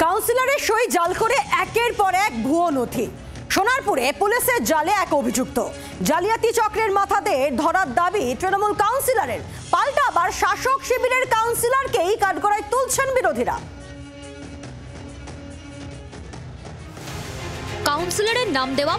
কাউন্সিলরের সই জাল করে একের পর এক ভুয়ো নথি। সোনারপুরে পুলিশের জালে এক অভিযুক্ত। জালিয়াতি চক্রের মাথাদের ধরার দাবি তৃণমূল কাউন্সিলরের। পাল্টা আবার শাসক শিবিরের কাউন্সিলরকেই কাঠগড়ায় তুলছেন বিরোধীরা। কাউন্সিলরের নাম দেওয়া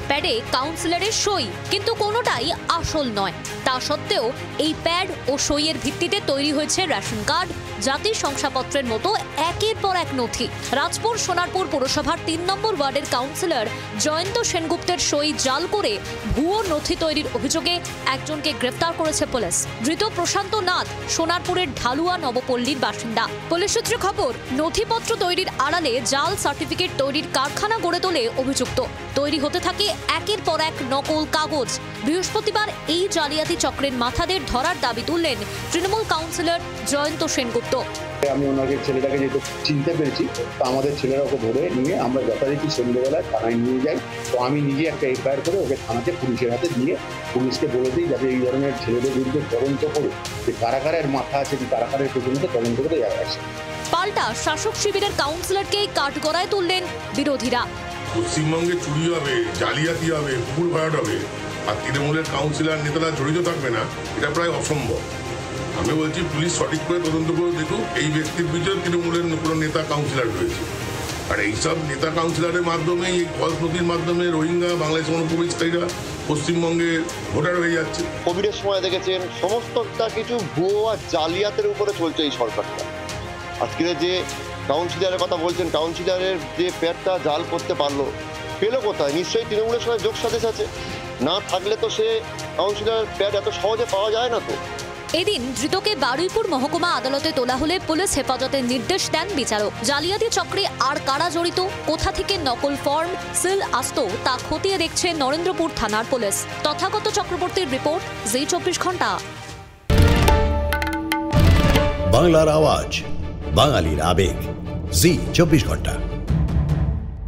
প্যাডে কাউন্সিলরের সই, কিন্তু কোনোটাই আসল নয়। তা সত্ত্বেও এই প্যাড ও সইয়ের ভিত্তিতে তৈরি হয়েছে রেশন কার্ড, জাতির শংসাপত্রের মতো একের পর এক নথি। রাজপুর সোনারপুর পুরসভার ৩ নম্বর ওয়ার্ডের কাউন্সিলর জয়ন্ত সেনগুপ্তের সই জাল করে ভুয়ো নথি তৈরির অভিযোগে একজনকে গ্রেফতার করেছে পুলিশ। ধৃত প্রশান্ত নাথ সোনারপুরের ঢালুয়া নবপল্লীর বাসিন্দা। পুলিশ সূত্রে খবর, নথিপত্র তৈরির আড়ালে জাল সার্টিফিকেট তৈরির কারখানা গড়ে তোলে অভিযুক্ত। তৈরি হতে থাকে একের পর এক নকল কাগজ। বৃহস্পতিবার এই জালিয়াতি চক্রের মাথাদের ধরার দাবি তুললেন তৃণমূল কাউন্সিলর জয়ন্ত সেনগুপ্ত। আমি ওনাকে ছেলেটাকে যেহেতু চিনতে পেরেছি, তো আমাদের ছেলেরা ওকে ধরে নিয়ে আমরা যথারীতি সন্ধ্যেবেলায় থানায় নিয়ে যাই। তো আমি নিজে একটা এফআইআর করে ওকে থানাতে পুলিশের হাতে দিয়ে পুলিশকে বলে দিই যাতে এই ধরনের ছেলেদের বিরুদ্ধে তদন্ত করে যে কারাগারের মাথা আছে কি কারাগারের পর্যন্ত তদন্ত করে যাওয়া আসে। পাল্টা শাসক শিবিরের কাউন্সিলরকে কাঠগড়ায় তুললেন বিরোধীরা। পশ্চিমবঙ্গে চুরি হবে, জালিয়াতি হবে, পুকুর ভরাট হবে, আর তৃণমূলের কাউন্সিলর নেতারা জড়িত থাকবে না, এটা প্রায় অসম্ভব। আমি বলছি পুলিশ সঠিক করে তদন্ত করে দেখুক এই ব্যক্তির পিছনে তৃণমূলের কোনো নেতা কাউন্সিলর রয়েছে। আর এইসব নেতা কাউন্সিলরের মাধ্যমে, এই ফলস নথির মাধ্যমে রোহিঙ্গা বাংলাদেশ অনুপ্রবেশকারীরা পশ্চিমবঙ্গে ভোটার হয়ে যাচ্ছে। কোভিডের সময় দেখেছেন সমস্তটা কিছু ভুয়ো আর জালিয়াতের উপরে চলছে এই সরকারটা। আজকের যে কাউন্সিলরের কথা বলছেন, কাউন্সিলরের যে প্যাডটা জাল করতে পেলো কোথায়? নিশ্চয়ই তৃণমূলের সঙ্গে যোগ সাদেশ আছে। না থাকলে তো সে কাউন্সিলরের প্যাড এত সহজে পাওয়া যায় না। তো এদিন ধৃতকে বারুইপুর মহকুমা আদালতে তোলা হলে পুলিশ হেফাজতের নির্দেশ দেন বিচারক। জালিয়াতি চক্রে আর কারা জড়িত, কোথা থেকে নকল ফর্ম সিল আসতো তা খতিয়ে দেখছে নরেন্দ্রপুর থানার পুলিশ। তথাগত চক্রবর্তীর রিপোর্ট, জি24 ঘন্টা। বাংলার আওয়াজ, বাঙালির আবেগ, জি24 ঘন্টা।